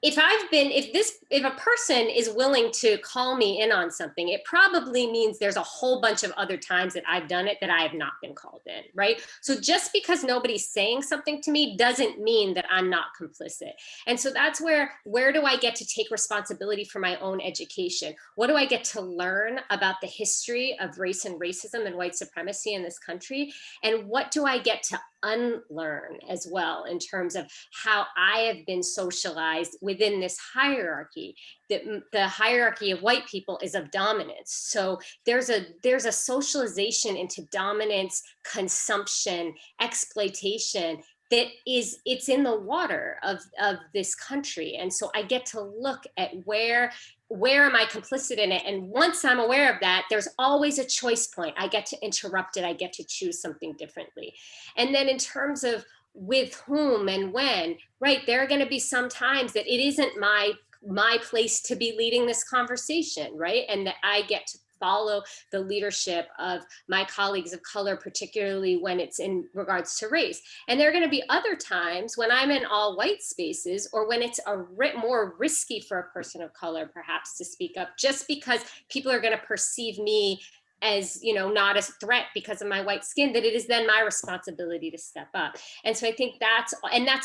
if a person is willing to call me in on something, it probably means there's a whole bunch of other times that I've done it that I have not been called in, right? So just because nobody's saying something to me doesn't mean that I'm not complicit. And so that's where do I get to take responsibility for my own education? What do I get to learn about the history of race and racism and white supremacy in this country? And what do I get to unlearn as well in terms of how I have been socialized within this hierarchy? That the hierarchy of white people is of dominance. So there's a socialization into dominance, consumption, exploitation it's in the water of this country. And so I get to look at where am I complicit in it? And once I'm aware of that, there's always a choice point. I get to interrupt it. I get to choose something differently. And then in terms of with whom and when, right, there are going to be some times that it isn't my place to be leading this conversation, right? And that I get to follow the leadership of my colleagues of color, particularly when it's in regards to race. And there are going to be other times when I'm in all white spaces, or when it's more risky for a person of color perhaps to speak up, just because people are going to perceive me as, you know, not a threat because of my white skin, that it is then my responsibility to step up. And so I think that's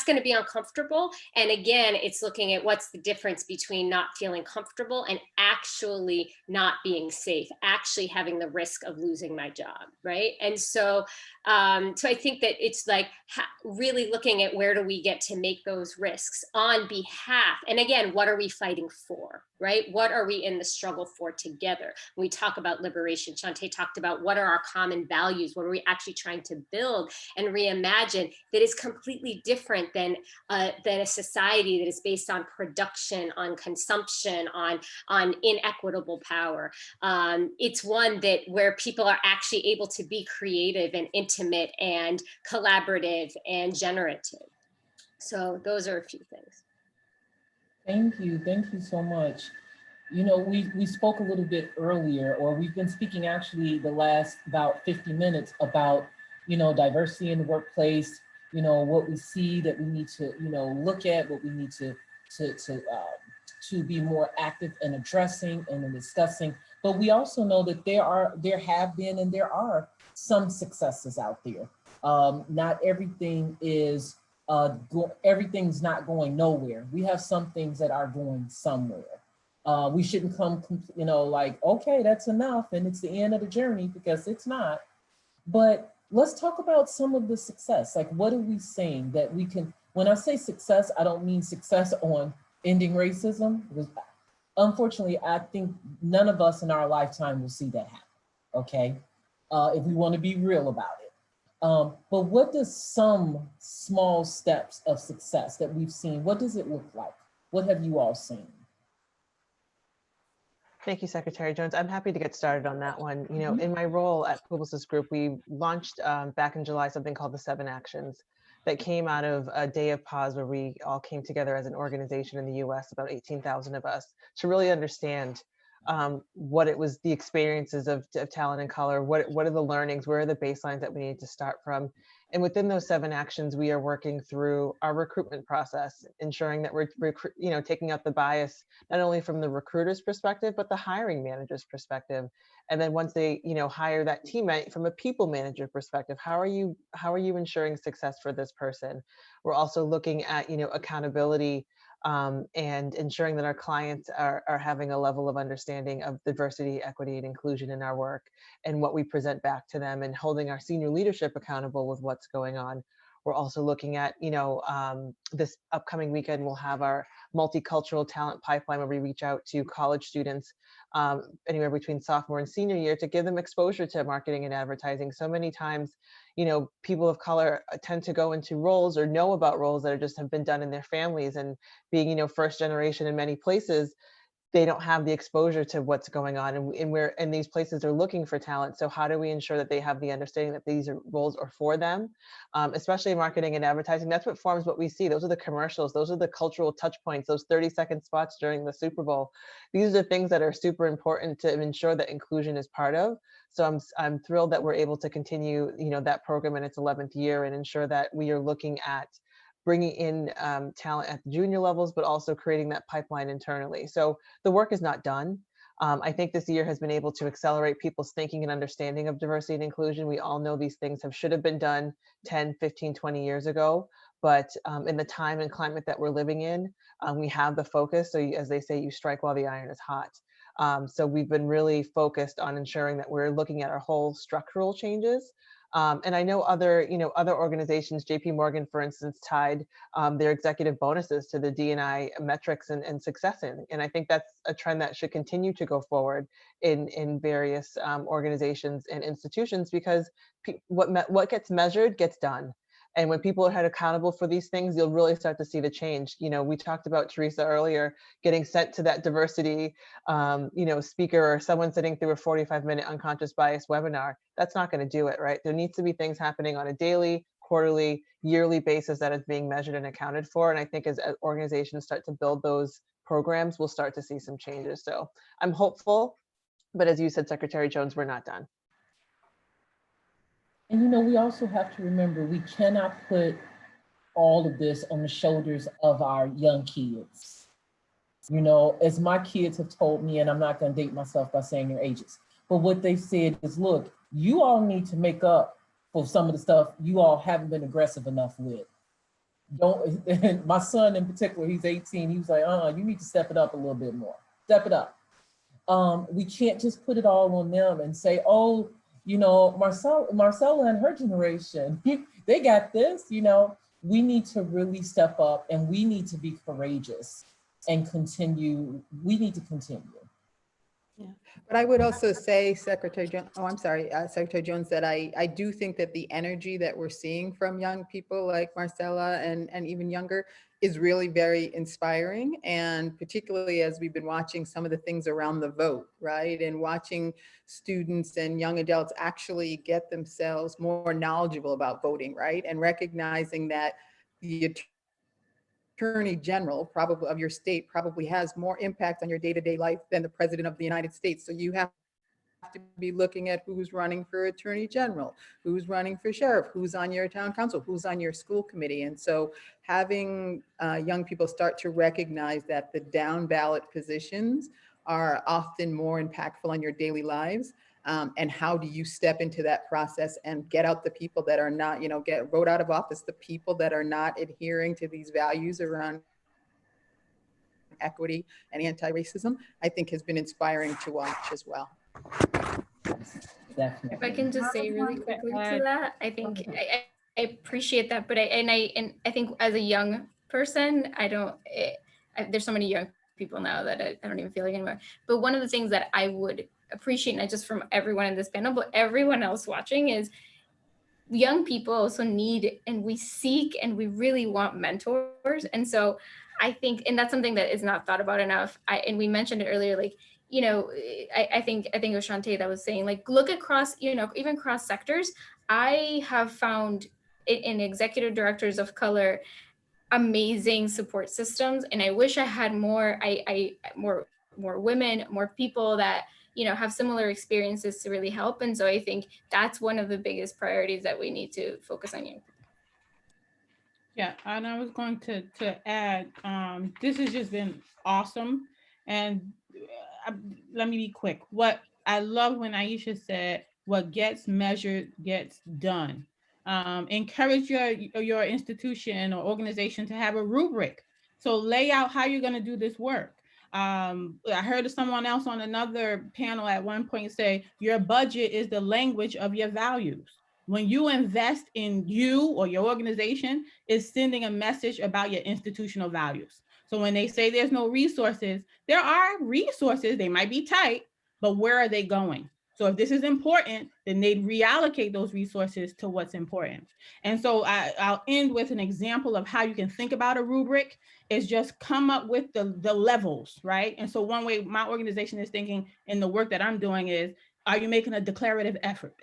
going to be uncomfortable. And again, it's looking at what's the difference between not feeling comfortable and actually not being safe, actually having the risk of losing my job, right? And so so I think that it's like really looking at where do we get to make those risks on behalf, and again, what are we fighting for, right? What are we in the struggle for together? When we talk about liberation, Shantae talked about what are our common values, what are we actually trying to build and reimagine that is completely different than a society that is based on production, on consumption, on inequitable power. It's one where people are actually able to be creative and intimate and collaborative and generative. So those are a few things. Thank you so much. You know, we spoke a little bit earlier, or we've been speaking actually the last about 50 minutes about, you know, diversity in the workplace, you know, what we see that we need to, you know, look at, what we need to be more active in addressing and in discussing. But we also know that there have been and there are some successes out there. Not everything is everything's not going nowhere. We have some things that are going somewhere. We shouldn't come, you know, like, okay, that's enough and it's the end of the journey, because it's not. But let's talk about some of the success. Like, what are we saying that we can, when I say success, I don't mean success on ending racism, because unfortunately, I think none of us in our lifetime will see that happen, okay? If we want to be real about it. But what does some small steps of success that we've seen, what does it look like? What have you all seen? Thank you, Secretary Jones. I'm happy to get started on that one. You know, in my role at Publicis Group, we launched back in July something called the 7 Actions that came out of a day of pause where we all came together as an organization in the US, about 18,000 of us, to really understand what it was, the experiences of talent and color, what are the learnings, where are the baselines that we need to start from. And within those 7 actions, we are working through our recruitment process, ensuring that we're taking out the bias, not only from the recruiter's perspective, but the hiring manager's perspective. And then once they, hire that teammate, from a people manager perspective, how are you ensuring success for this person? We're also looking at, accountability, and ensuring that our clients are having a level of understanding of diversity, equity, and inclusion in our work and what we present back to them, and holding our senior leadership accountable with what's going on. We're also looking at, this upcoming weekend, we'll have our multicultural talent pipeline where we reach out to college students anywhere between sophomore and senior year to give them exposure to marketing and advertising. So many times, people of color tend to go into roles or know about roles that just have been done in their families, and being, first generation in many places, they don't have the exposure to what's going on, and these places are looking for talent. So how do we ensure that they have the understanding that these roles are for them, especially in marketing and advertising? That's what forms what we see. Those are the commercials. Those are the cultural touch points, those 30-second spots during the Super Bowl. These are the things that are super important to ensure that inclusion is part of. So I'm thrilled that we're able to continue, that program in its 11th year, and ensure that we are looking at bringing in talent at the junior levels, but also creating that pipeline internally. So the work is not done. I think this year has been able to accelerate people's thinking and understanding of diversity and inclusion. We all know these things should have been done 10, 15, 20 years ago, but in the time and climate that we're living in, we have the focus. So as they say, you strike while the iron is hot. So we've been really focused on ensuring that we're looking at our whole structural changes. And I know other organizations, JP Morgan, for instance, tied their executive bonuses to the D&I metrics and success in. And I think that's a trend that should continue to go forward in various organizations and institutions, because what gets measured gets done. And when people are held accountable for these things, you'll really start to see the change. We talked about Teresa earlier, getting sent to that diversity, speaker, or someone sitting through a 45-minute unconscious bias webinar. That's not going to do it, right? There needs to be things happening on a daily, quarterly, yearly basis that is being measured and accounted for. And I think as organizations start to build those programs, we'll start to see some changes. So I'm hopeful, but as you said, Secretary Jones, we're not done. And we also have to remember, we cannot put all of this on the shoulders of our young kids. As my kids have told me, and I'm not going to date myself by saying their ages, but what they've said is, look, you all need to make up for some of the stuff you all haven't been aggressive enough with. And my son in particular, he's 18, he was like, you need to step it up a little bit more. Step it up. We can't just put it all on them and say, oh, Marcella and her generation, they got this. We need to really step up, and we need to be courageous and continue. We need to continue. Yeah, but I would also say, Secretary Jones, Secretary Jones, that I do think that the energy that we're seeing from young people like Marcella and even younger is really very inspiring. And particularly as we've been watching some of the things around the vote, right? And watching students and young adults actually get themselves more knowledgeable about voting, right? And recognizing that the Attorney General probably of your state probably has more impact on your day-to-day life than the President of the United States. So you have to be looking at who's running for Attorney General, who's running for sheriff, who's on your town council, who's on your school committee. And so having young people start to recognize that the down ballot positions are often more impactful on your daily lives. And how do you step into that process and get out the people that are not, get vote out of office, the people that are not adhering to these values around equity and anti-racism, I think has been inspiring to watch as well. Definitely. If I can just say really quickly to that, I think I appreciate that, but I think as a young person, there's so many young people now that I don't even feel like anymore. But one of the things that I would appreciate, not just from everyone in this panel, but everyone else watching, is young people also need, and we seek, and we really want mentors. And so I think, and that's something that is not thought about enough. And we mentioned it earlier, like, I think it was Shantae that was saying, like, look across, even cross sectors. I have found in executive directors of color amazing support systems, and I wish I had more more women, more people that, you know, have similar experiences to really help. And so I think that's one of the biggest priorities that we need to focus on. Yeah, and I was going to add, this has just been awesome. And let me be quick. What I love when Aisha said, what gets measured gets done. Encourage your institution or organization to have a rubric. So lay out how you're going to do this work. I heard someone else on another panel at one point say, your budget is the language of your values. When you invest in you or your organization, is sending a message about your institutional values. So when they say there's no resources, there are resources, they might be tight, but where are they going? So if this is important, then they'd reallocate those resources to what's important. And so I'll end with an example of how you can think about a rubric is just come up with the levels, right? And so one way my organization is thinking in the work that I'm doing is, are you making a declarative effort,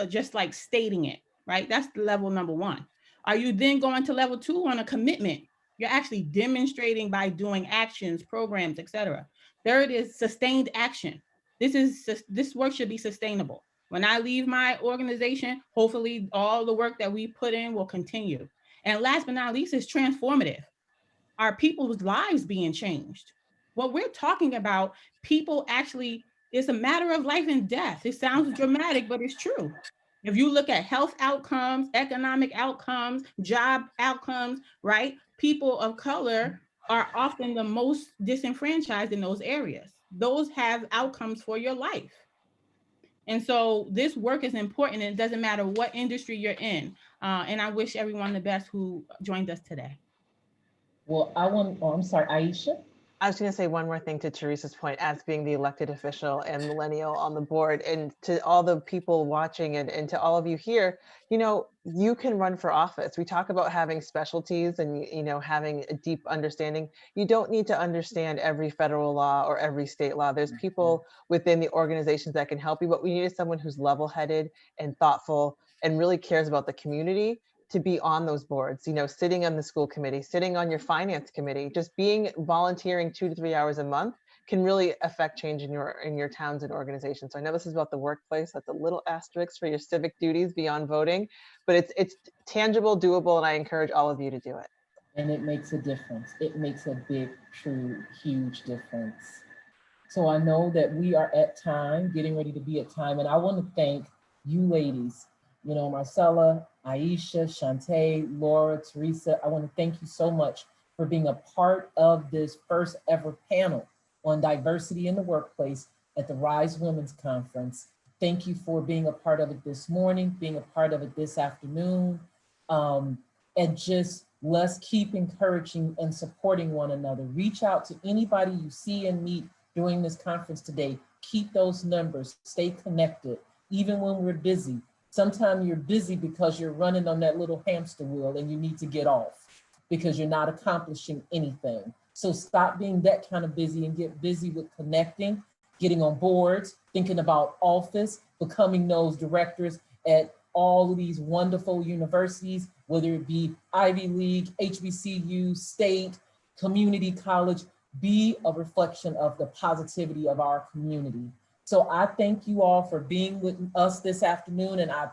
just like stating it, right? That's level number one. Are you then going to level 2 on a commitment? You're actually demonstrating by doing actions, programs, etc. Third is sustained action. This work should be sustainable. When I leave my organization, hopefully all the work that we put in will continue. And last but not least is transformative. Are people's lives being changed? What we're talking about, people actually, it's a matter of life and death. It sounds dramatic, but it's true. If you look at health outcomes, economic outcomes, job outcomes, right? People of color are often the most disenfranchised in those areas. Those have outcomes for your life. And so this work is important. And it doesn't matter what industry you're in. And I wish everyone the best who joined us today. Well, I'm sorry, Aisha? I was going to say one more thing to Teresa's point, as being the elected official and millennial on the board, and to all the people watching and to all of you here, you know, you can run for office. We talk about having specialties and, you know, having a deep understanding. You don't need to understand every federal law or every state law. There's people within the organizations that can help you, but we need someone who's level-headed and thoughtful and really cares about the community to be on those boards, you know, sitting on the school committee, sitting on your finance committee, just being volunteering 2 to 3 hours a month can really affect change in your towns and organizations. So I know this is about the workplace. That's a little asterisk for your civic duties beyond voting, but it's tangible, doable, and I encourage all of you to do it. And it makes a difference. It makes a big, true, huge difference. So I know that we are at time, getting ready to be at time, and I want to thank you ladies, you know, Marcella, Aisha, Shantae, Laura, Teresa. I want to thank you so much for being a part of this first ever panel on diversity in the workplace at the R.I.S.E Women's Conference. Thank you for being a part of it this morning, being a part of it this afternoon. And just let's keep encouraging and supporting one another. Reach out to anybody you see and meet during this conference today. Keep those numbers, stay connected, even when we're busy. Sometimes you're busy because you're running on that little hamster wheel and you need to get off because you're not accomplishing anything. So stop being that kind of busy and get busy with connecting, getting on boards, thinking about office, becoming those directors at all of these wonderful universities, whether it be Ivy League, HBCU, state, community college. Be a reflection of the positivity of our community. So I thank you all for being with us this afternoon, and I